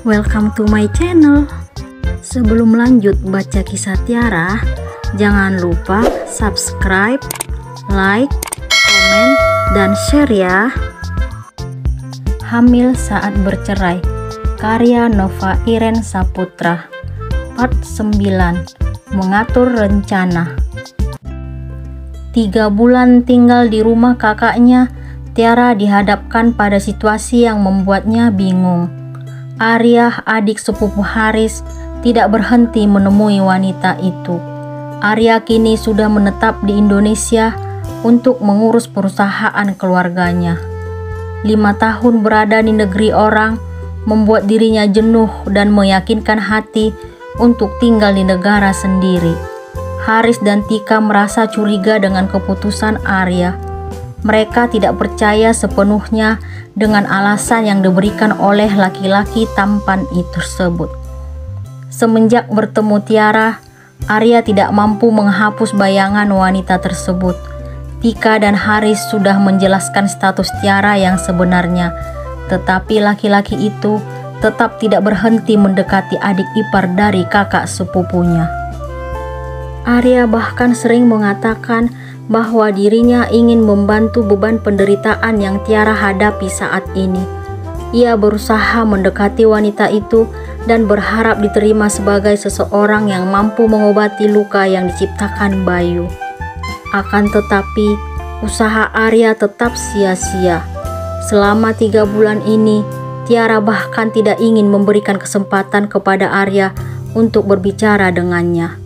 Welcome to my channel. Sebelum lanjut baca kisah Tiara, jangan lupa subscribe, like, komen, dan share ya. Hamil saat bercerai, karya Nova Iren Saputra. Part 9, mengatur rencana. 3 bulan tinggal di rumah kakaknya, Tiara dihadapkan pada situasi yang membuatnya bingung. Arya, adik sepupu Haris, tidak berhenti menemui wanita itu. Arya kini sudah menetap di Indonesia untuk mengurus perusahaan keluarganya. 5 tahun berada di negeri orang membuat dirinya jenuh dan meyakinkan hati untuk tinggal di negara sendiri. Haris dan Tika merasa curiga dengan keputusan Arya. Mereka tidak percaya sepenuhnya dengan alasan yang diberikan oleh laki-laki tampan itu tersebut. Semenjak bertemu Tiara, Arya tidak mampu menghapus bayangan wanita tersebut. Tika dan Haris sudah menjelaskan status Tiara yang sebenarnya, tetapi laki-laki itu tetap tidak berhenti mendekati adik ipar dari kakak sepupunya. Arya bahkan sering mengatakan bahwa dirinya ingin membantu beban penderitaan yang Tiara hadapi saat ini. Ia berusaha mendekati wanita itu dan berharap diterima sebagai seseorang yang mampu mengobati luka yang diciptakan Bayu. Akan tetapi, usaha Arya tetap sia-sia. Selama 3 bulan ini, Tiara bahkan tidak ingin memberikan kesempatan kepada Arya untuk berbicara dengannya.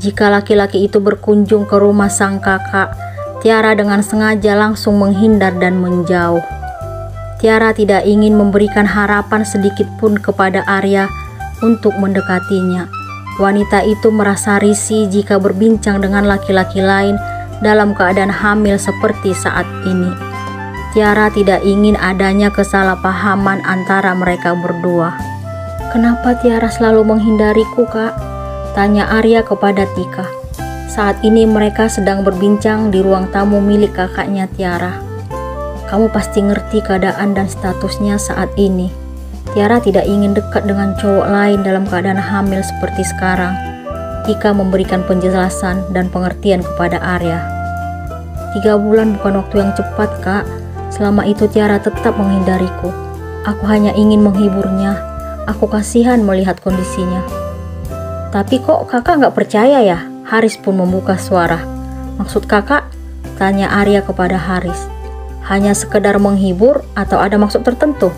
Jika laki-laki itu berkunjung ke rumah sang kakak, Tiara dengan sengaja langsung menghindar dan menjauh. Tiara tidak ingin memberikan harapan sedikit pun kepada Arya untuk mendekatinya. Wanita itu merasa risih jika berbincang dengan laki-laki lain dalam keadaan hamil seperti saat ini. Tiara tidak ingin adanya kesalahpahaman antara mereka berdua. "Kenapa Tiara selalu menghindariku, Kak?" tanya Arya kepada Tika. Saat ini mereka sedang berbincang di ruang tamu milik kakaknya Tiara. "Kamu pasti ngerti keadaan dan statusnya saat ini. Tiara tidak ingin dekat dengan cowok lain dalam keadaan hamil seperti sekarang." Tika memberikan penjelasan dan pengertian kepada Arya. 3 bulan bukan waktu yang cepat, Kak. Selama itu Tiara tetap menghindariku. Aku hanya ingin menghiburnya. Aku kasihan melihat kondisinya. "Tapi kok kakak nggak percaya ya?" Haris pun membuka suara. "Maksud kakak?" tanya Arya kepada Haris. "Hanya sekedar menghibur atau ada maksud tertentu?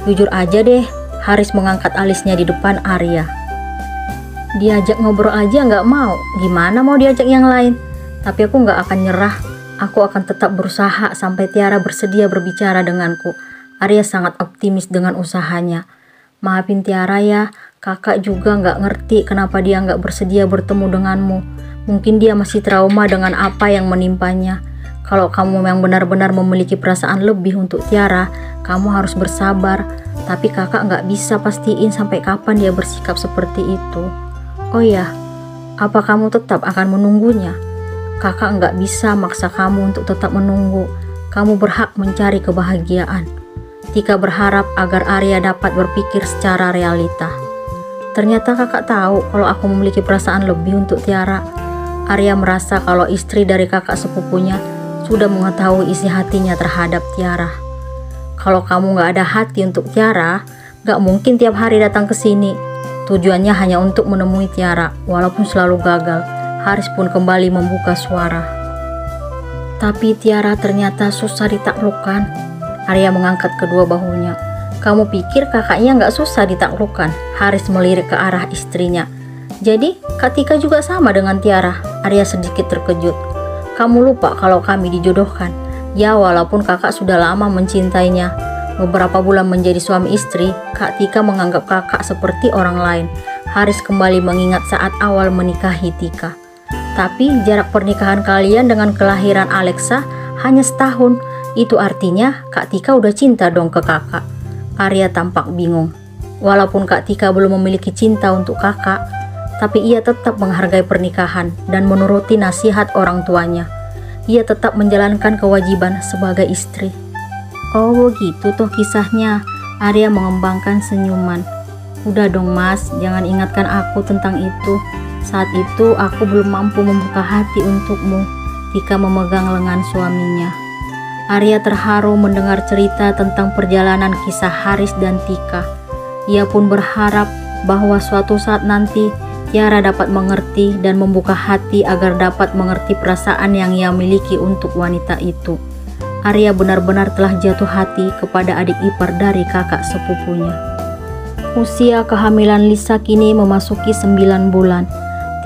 Jujur aja deh." Haris mengangkat alisnya di depan Arya. "Diajak ngobrol aja nggak mau, gimana mau diajak yang lain? Tapi aku nggak akan nyerah. Aku akan tetap berusaha sampai Tiara bersedia berbicara denganku." Arya sangat optimis dengan usahanya. "Maafin Tiara ya, kakak juga nggak ngerti kenapa dia nggak bersedia bertemu denganmu. Mungkin dia masih trauma dengan apa yang menimpanya. Kalau kamu memang benar-benar memiliki perasaan lebih untuk Tiara, kamu harus bersabar. Tapi kakak nggak bisa pastiin sampai kapan dia bersikap seperti itu. Oh ya, apa kamu tetap akan menunggunya? Kakak nggak bisa maksa kamu untuk tetap menunggu. Kamu berhak mencari kebahagiaan." Tika berharap agar Arya dapat berpikir secara realita. "Ternyata kakak tahu kalau aku memiliki perasaan lebih untuk Tiara." Arya merasa kalau istri dari kakak sepupunya sudah mengetahui isi hatinya terhadap Tiara. "Kalau kamu nggak ada hati untuk Tiara, nggak mungkin tiap hari datang ke sini. Tujuannya hanya untuk menemui Tiara, walaupun selalu gagal." Haris pun kembali membuka suara. "Tapi Tiara ternyata susah ditaklukkan." Arya mengangkat kedua bahunya. "Kamu pikir kakaknya nggak susah ditaklukkan?" Haris melirik ke arah istrinya. "Jadi Kak Tika juga sama dengan Tiara?" Arya sedikit terkejut. "Kamu lupa kalau kami dijodohkan? Ya, walaupun kakak sudah lama mencintainya. Beberapa bulan menjadi suami istri, Kak Tika menganggap kakak seperti orang lain." Haris kembali mengingat saat awal menikahi Tika. "Tapi jarak pernikahan kalian dengan kelahiran Alexa hanya setahun. Itu artinya Kak Tika udah cinta dong ke kakak." Arya tampak bingung. Walaupun Kak Tika belum memiliki cinta untuk kakak, tapi ia tetap menghargai pernikahan dan menuruti nasihat orang tuanya. Ia tetap menjalankan kewajiban sebagai istri. "Oh begitu toh kisahnya." Arya mengembangkan senyuman. Udah dong mas, jangan ingatkan aku tentang itu. Saat itu aku belum mampu membuka hati untukmu. Tika memegang lengan suaminya. Arya terharu mendengar cerita tentang perjalanan kisah Haris dan Tika. Ia pun berharap bahwa suatu saat nanti Tiara dapat mengerti dan membuka hati agar dapat mengerti perasaan yang ia miliki untuk wanita itu. Arya benar-benar telah jatuh hati kepada adik ipar dari kakak sepupunya. Usia kehamilan Lisa kini memasuki 9 bulan.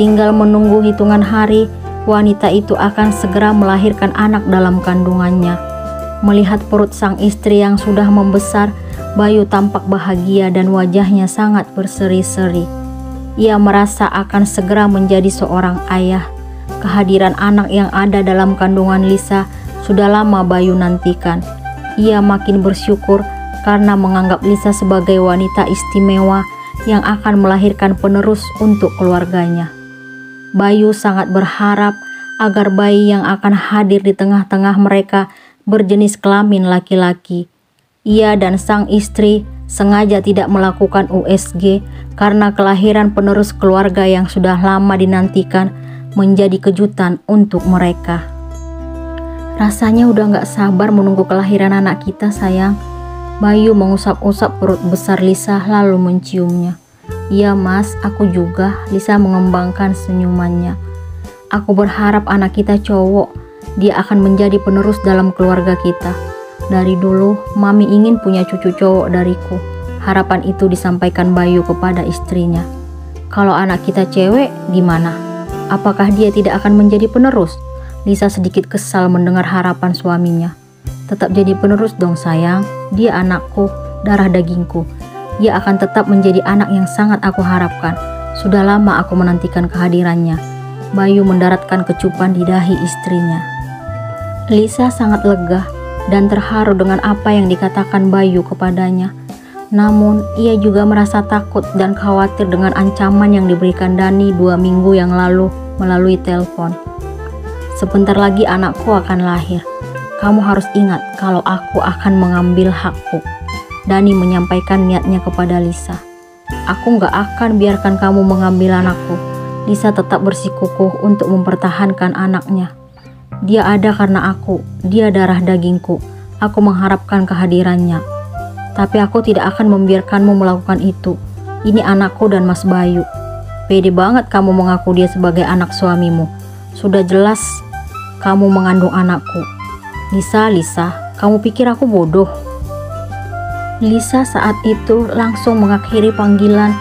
Tinggal menunggu hitungan hari, wanita itu akan segera melahirkan anak dalam kandungannya. Melihat perut sang istri yang sudah membesar, Bayu tampak bahagia dan wajahnya sangat berseri-seri. Ia merasa akan segera menjadi seorang ayah. Kehadiran anak yang ada dalam kandungan Lisa sudah lama Bayu nantikan. Ia makin bersyukur karena menganggap Lisa sebagai wanita istimewa yang akan melahirkan penerus untuk keluarganya. Bayu sangat berharap agar bayi yang akan hadir di tengah-tengah mereka berjenis kelamin laki-laki. Ia dan sang istri sengaja tidak melakukan USG karena kelahiran penerus keluarga yang sudah lama dinantikan menjadi kejutan untuk mereka. Rasanya udah gak sabar menunggu kelahiran anak kita sayang. Bayu mengusap-usap perut besar Lisa lalu menciumnya. Iya mas, aku juga. Lisa mengembangkan senyumannya. Aku berharap anak kita cowok. Dia akan menjadi penerus dalam keluarga kita. Dari dulu, mami ingin punya cucu cowok dariku. Harapan itu disampaikan Bayu kepada istrinya. Kalau anak kita cewek, gimana? Apakah dia tidak akan menjadi penerus? Lisa sedikit kesal mendengar harapan suaminya. Tetap jadi penerus dong sayang. Dia anakku, darah dagingku. Dia akan tetap menjadi anak yang sangat aku harapkan. Sudah lama aku menantikan kehadirannya. Bayu mendaratkan kecupan di dahi istrinya. Lisa sangat lega dan terharu dengan apa yang dikatakan Bayu kepadanya. Namun, ia juga merasa takut dan khawatir dengan ancaman yang diberikan Dani 2 minggu yang lalu melalui telepon. Sebentar lagi anakku akan lahir. Kamu harus ingat kalau aku akan mengambil hakku. Dani menyampaikan niatnya kepada Lisa. Aku gak akan biarkan kamu mengambil anakku. Lisa tetap bersikukuh untuk mempertahankan anaknya. Dia ada karena aku, dia darah dagingku. Aku mengharapkan kehadirannya. Tapi aku tidak akan membiarkanmu melakukan itu. Ini anakku dan Mas Bayu. Pede banget kamu mengaku dia sebagai anak suamimu. Sudah jelas kamu mengandung anakku. Lisa, kamu pikir aku bodoh? Lisa saat itu langsung mengakhiri panggilan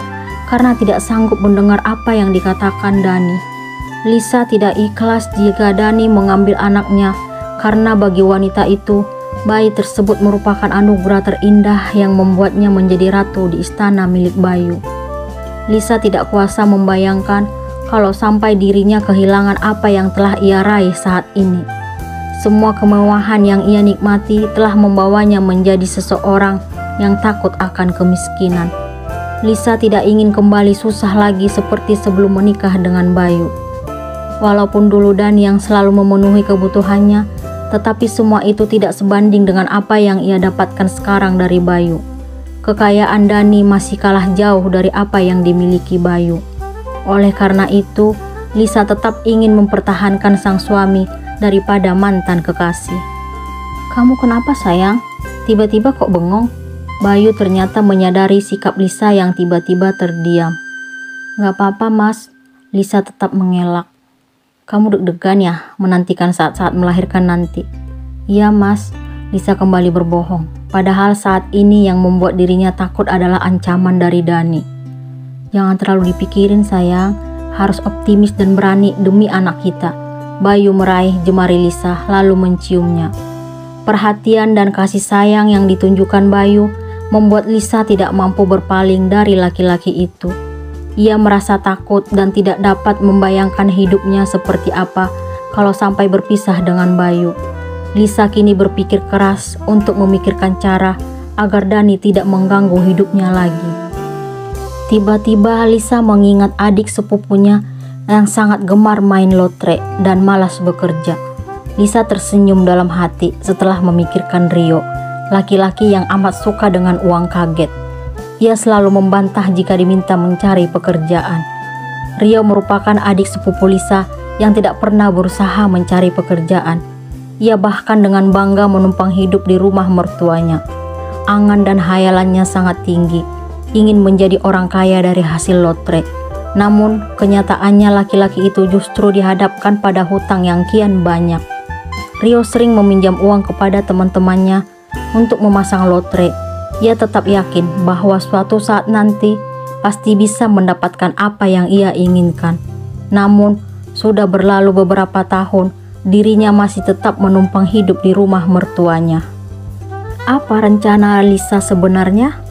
karena tidak sanggup mendengar apa yang dikatakan Dani. Lisa tidak ikhlas jika Dani mengambil anaknya karena bagi wanita itu, bayi tersebut merupakan anugerah terindah yang membuatnya menjadi ratu di istana milik Bayu. Lisa tidak kuasa membayangkan kalau sampai dirinya kehilangan apa yang telah ia raih saat ini. Semua kemewahan yang ia nikmati telah membawanya menjadi seseorang yang takut akan kemiskinan. Lisa tidak ingin kembali susah lagi seperti sebelum menikah dengan Bayu. Walaupun dulu Dani yang selalu memenuhi kebutuhannya, tetapi semua itu tidak sebanding dengan apa yang ia dapatkan sekarang dari Bayu. Kekayaan Dani masih kalah jauh dari apa yang dimiliki Bayu. Oleh karena itu, Lisa tetap ingin mempertahankan sang suami daripada mantan kekasih. Kamu kenapa sayang? Tiba-tiba kok bengong? Bayu ternyata menyadari sikap Lisa yang tiba-tiba terdiam. Gak apa-apa mas, Lisa tetap mengelak. Kamu deg-degan ya menantikan saat-saat melahirkan nanti? Iya mas, Lisa kembali berbohong. Padahal saat ini yang membuat dirinya takut adalah ancaman dari Dani. Jangan terlalu dipikirin sayang, harus optimis dan berani demi anak kita. Bayu meraih jemari Lisa lalu menciumnya. Perhatian dan kasih sayang yang ditunjukkan Bayu membuat Lisa tidak mampu berpaling dari laki-laki itu. Ia merasa takut dan tidak dapat membayangkan hidupnya seperti apa kalau sampai berpisah dengan Bayu. Lisa kini berpikir keras untuk memikirkan cara agar Dani tidak mengganggu hidupnya lagi. Tiba-tiba Lisa mengingat adik sepupunya yang sangat gemar main lotre dan malas bekerja. Lisa tersenyum dalam hati setelah memikirkan Rio, laki-laki yang amat suka dengan uang kaget. Ia selalu membantah jika diminta mencari pekerjaan. Rio merupakan adik sepupu Lisa yang tidak pernah berusaha mencari pekerjaan. Ia bahkan dengan bangga menumpang hidup di rumah mertuanya. Angan dan hayalannya sangat tinggi, ingin menjadi orang kaya dari hasil lotre. Namun, kenyataannya laki-laki itu justru dihadapkan pada hutang yang kian banyak. Rio sering meminjam uang kepada teman-temannya untuk memasang lotre. Ia tetap yakin bahwa suatu saat nanti pasti bisa mendapatkan apa yang ia inginkan. Namun, sudah berlalu beberapa tahun, dirinya masih tetap menumpang hidup di rumah mertuanya. Apa rencana Lisa sebenarnya?